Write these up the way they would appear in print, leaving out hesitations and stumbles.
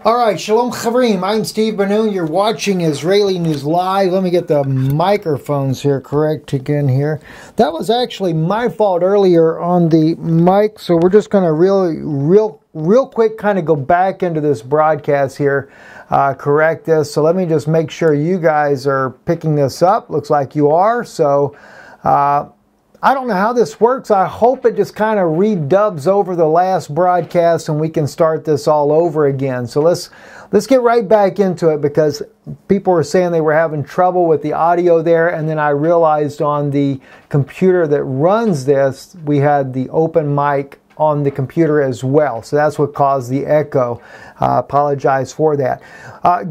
All right, Shalom Chavrim. I'm Steve Banu. You're watching Israeli News Live. Let me get the microphones here correct again here. That was actually my fault earlier on the mic, so we're just going to real quick kind of go back into this broadcast here, correct this. So let me just make sure you guys are picking this up. Looks like you are. So I don't know how this works. I hope it just kind of redubs over the last broadcast and we can start this all over again. So let's get right back into it, because people were saying they were having trouble with the audio there, and then I realized on the computer that runs this, we had the open mic on the computer as well. So that's what caused the echo. Apologize for that.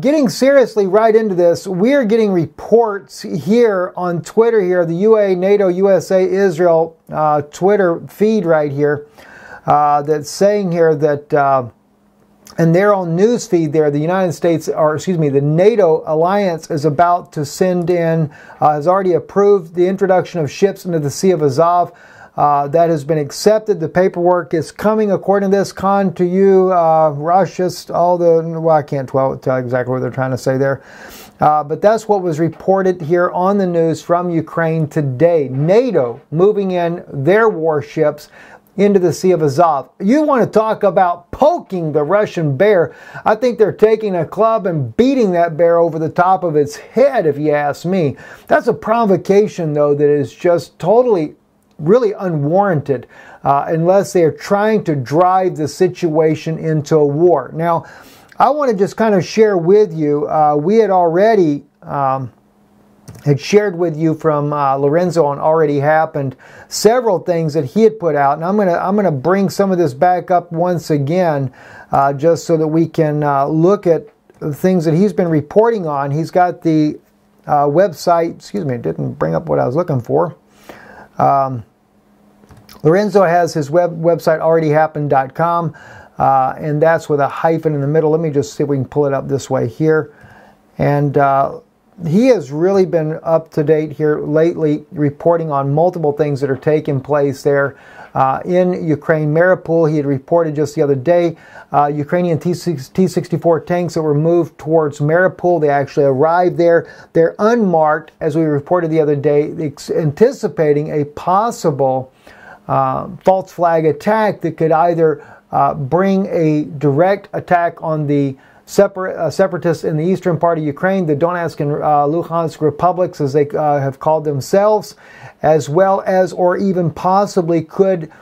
Getting seriously right into this, we are getting reports here on Twitter here, the UA, NATO, USA, Israel Twitter feed right here, that's saying here that in their own news feed there, the United States, or excuse me, the NATO alliance is about to send in, has already approved the introduction of ships into the Sea of Azov. That has been accepted. The paperwork is coming according to this. Con to you, Russia, all the, well, I can't tell exactly what they're trying to say there. But that's what was reported here on the news from Ukraine today. NATO moving in their warships into the Sea of Azov. You want to talk about poking the Russian bear? I think they're taking a club and beating that bear over the top of its head, if you ask me. That's a provocation, though, that is just totally really unwarranted, unless they are trying to drive the situation into a war. Now, I want to just kind of share with you, we had already had shared with you from Lorenzo on Already Happened several things that he had put out, and I'm gonna bring some of this back up once again, just so that we can look at the things that he's been reporting on. He's got the website. Excuse me, it didn't bring up what I was looking for. Lorenzo has his website, alreadyhappened.com, and that's with a hyphen in the middle. Let me just see if we can pull it up this way here. And he has really been up to date here lately, reporting on multiple things that are taking place there in Ukraine. Mariupol, he had reported just the other day, Ukrainian T-64 tanks that were moved towards Mariupol. They actually arrived there. They're unmarked, as we reported the other day, anticipating a possible false flag attack that could either bring a direct attack on the separatists in the eastern part of Ukraine, the Donetsk and Luhansk republics, as they have called themselves, as well as, or even possibly could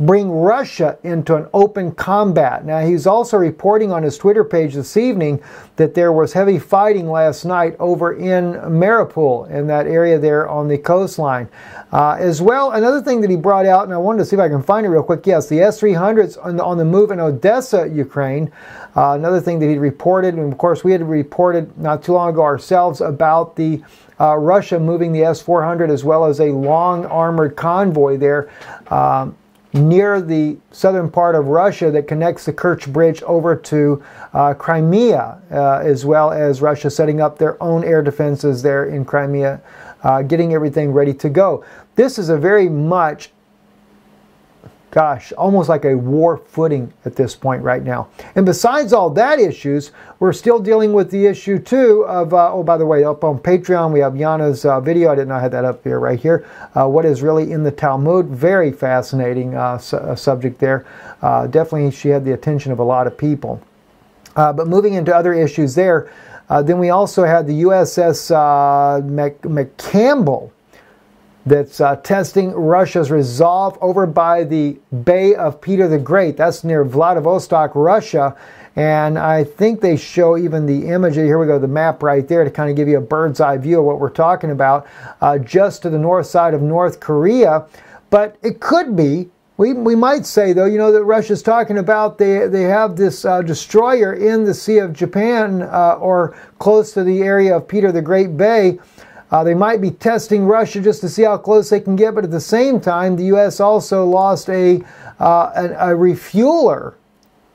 bring Russia into an open combat. Now, he's also reporting on his Twitter page this evening that there was heavy fighting last night over in Mariupol, in that area there on the coastline. As well, another thing that he brought out, and I wanted to see if I can find it real quick. Yes, the S-300s on the move in Odessa, Ukraine. Another thing that he reported, and of course we had reported not too long ago ourselves about the Russia moving the S-400 as well as a long armored convoy there near the southern part of Russia that connects the Kerch Bridge over to Crimea, as well as Russia setting up their own air defenses there in Crimea, getting everything ready to go. This is a very much, gosh, almost like a war footing at this point right now. And besides all that issues, we're still dealing with the issue too of, oh, by the way, up on Patreon, we have Yana's video. I did not have that up here, right here. What is really in the Talmud. Very fascinating subject there. Definitely she had the attention of a lot of people. But moving into other issues there, then we also had the USS McCampbell, that's testing Russia's resolve over by the Bay of Peter the Great. That's near Vladivostok, Russia. And I think they show even the image. Here we go, the map right there to kind of give you a bird's eye view of what we're talking about, just to the north side of North Korea. But it could be, we might say though, you know, that Russia's talking about they have this destroyer in the Sea of Japan, or close to the area of Peter the Great Bay. They might be testing Russia just to see how close they can get, but at the same time, the U.S. also lost a refueler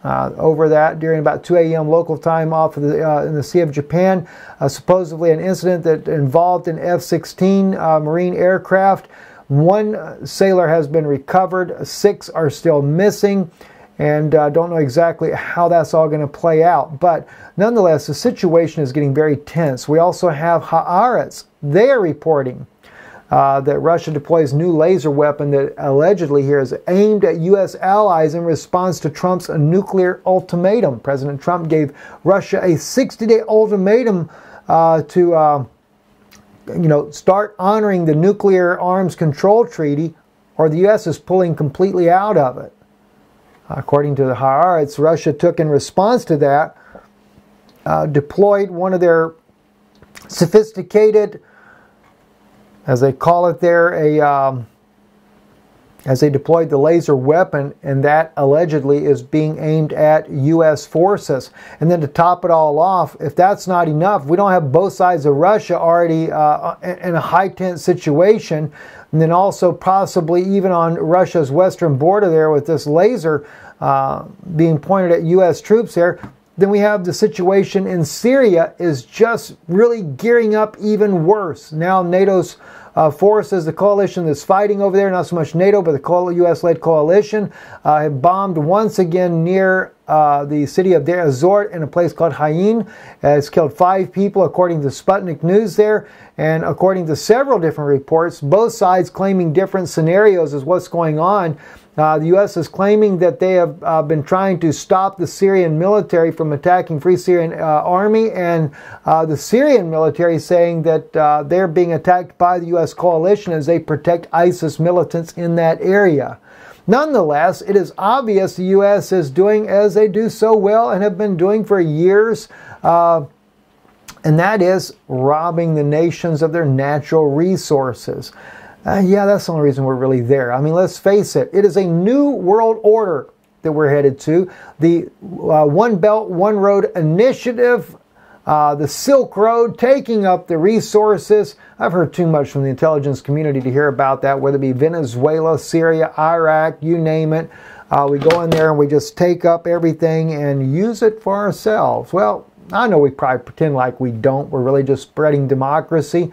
over that during about 2 a.m. local time off of the in the Sea of Japan. Supposedly an incident that involved an F-16 Marine aircraft. One sailor has been recovered. 6 are still missing. and don't know exactly how that's all going to play out. But nonetheless, the situation is getting very tense. We also have Haaretz. They are reporting that Russia deploys new laser weapon that allegedly here is aimed at U.S. allies in response to Trump's nuclear ultimatum. President Trump gave Russia a 60-day ultimatum to start honoring the Nuclear Arms Control Treaty, or the U.S. is pulling completely out of it. According to the Haaretz, Russia took in response to that, deployed one of their sophisticated, as they call it there, as they deployed the laser weapon, and that allegedly is being aimed at U.S. forces. And then to top it all off, if that's not enough, we don't have both sides of Russia already in a high-tense situation, and then also possibly even on Russia's western border there with this laser being pointed at U.S. troops there. Then we have the situation in Syria is just really gearing up even worse. Now NATO's forces, the coalition that's fighting over there, not so much NATO, but the U.S.-led coalition, have bombed once again near the city of Deir ez-Zor in a place called Hayin. It's killed 5 people, according to Sputnik News there. And according to several different reports, both sides claiming different scenarios as what's going on. The U.S. is claiming that they have been trying to stop the Syrian military from attacking Free Syrian Army, and the Syrian military saying that they're being attacked by the U.S. coalition as they protect ISIS militants in that area. Nonetheless, it is obvious the U.S. is doing as they do so well and have been doing for years, and that is robbing the nations of their natural resources. Yeah, that's the only reason we're really there. I mean, let's face it. It is a new world order that we're headed to. The One Belt, One Road initiative, the Silk Road, taking up the resources. I've heard too much from the intelligence community to hear about that, whether it be Venezuela, Syria, Iraq, you name it. We go in there and we just take up everything and use it for ourselves. Well, I know we probably pretend like we don't. We're really just spreading democracy.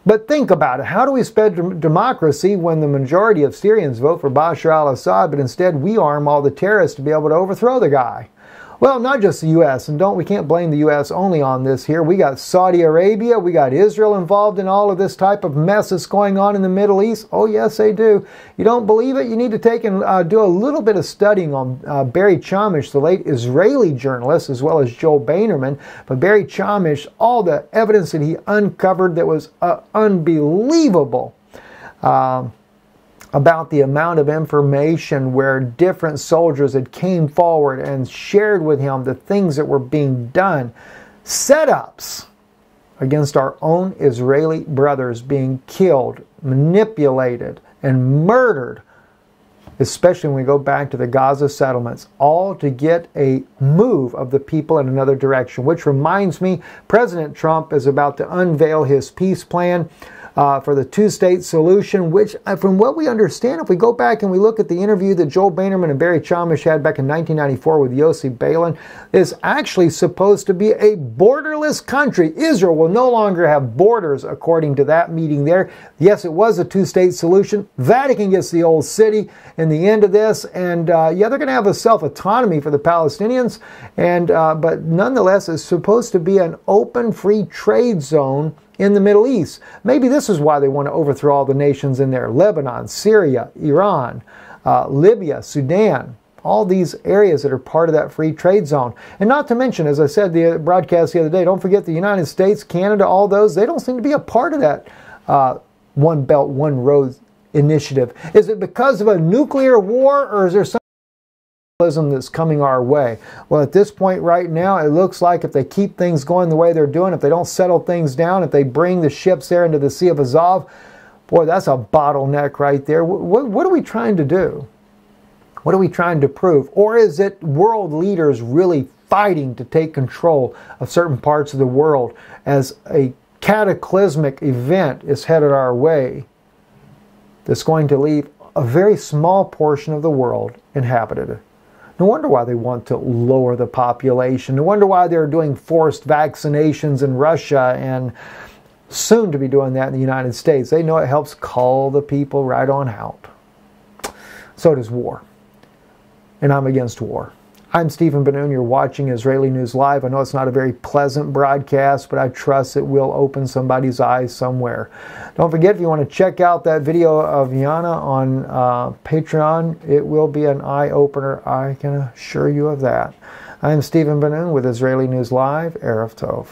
But think about it. How do we spread democracy when the majority of Syrians vote for Bashar al-Assad, but instead we arm all the terrorists to be able to overthrow the guy? Well, not just the U.S., and we can't blame the U.S. only on this here. We got Saudi Arabia, we got Israel involved in all of this type of mess that's going on in the Middle East. Oh, yes, they do. You don't believe it? You need to take and do a little bit of studying on Barry Chamish, the late Israeli journalist, as well as Joel Bainerman. But Barry Chamish, all the evidence that he uncovered that was unbelievable. About the amount of information where different soldiers had came forward and shared with him the things that were being done. Setups against our own Israeli brothers being killed, manipulated, and murdered, especially when we go back to the Gaza settlements, all to get a move of the people in another direction. Which reminds me, President Trump is about to unveil his peace plan for the two-state solution, which, from what we understand, if we go back and we look at the interview that Joel Bainerman and Barry Chamish had back in 1994 with Yossi Beilin, is actually supposed to be a borderless country. Israel will no longer have borders, according to that meeting there. Yes, it was a two-state solution. Vatican gets the old city in the end of this, and yeah, they're going to have a self-autonomy for the Palestinians, and but nonetheless, it's supposed to be an open, free trade zone in the Middle East. Maybe this is why they want to overthrow all the nations in there. Lebanon, Syria, Iran, Libya, Sudan, all these areas that are part of that free trade zone. And not to mention, as I said the broadcast the other day, don't forget the United States, Canada, all those, they don't seem to be a part of that One Belt, One Road initiative. Is it because of a nuclear war, or is there some that's coming our way? Well, at this point right now, it looks like if they keep things going the way they're doing, if they don't settle things down, if they bring the ships there into the Sea of Azov, boy, that's a bottleneck right there. What are we trying to do? What are we trying to prove? Or is it world leaders really fighting to take control of certain parts of the world as a cataclysmic event is headed our way that's going to leave a very small portion of the world inhabited? No wonder why they want to lower the population. No wonder why they're doing forced vaccinations in Russia and soon to be doing that in the United States. They know it helps cull the people right on out. So does war. and I'm against war. I'm Stephen Benoon. You're watching Israeli News Live. I know it's not a very pleasant broadcast, but I trust it will open somebody's eyes somewhere. Don't forget, if you want to check out that video of Yana on Patreon, it will be an eye-opener. I can assure you of that. I'm Stephen Benoon with Israeli News Live. Erev Tov.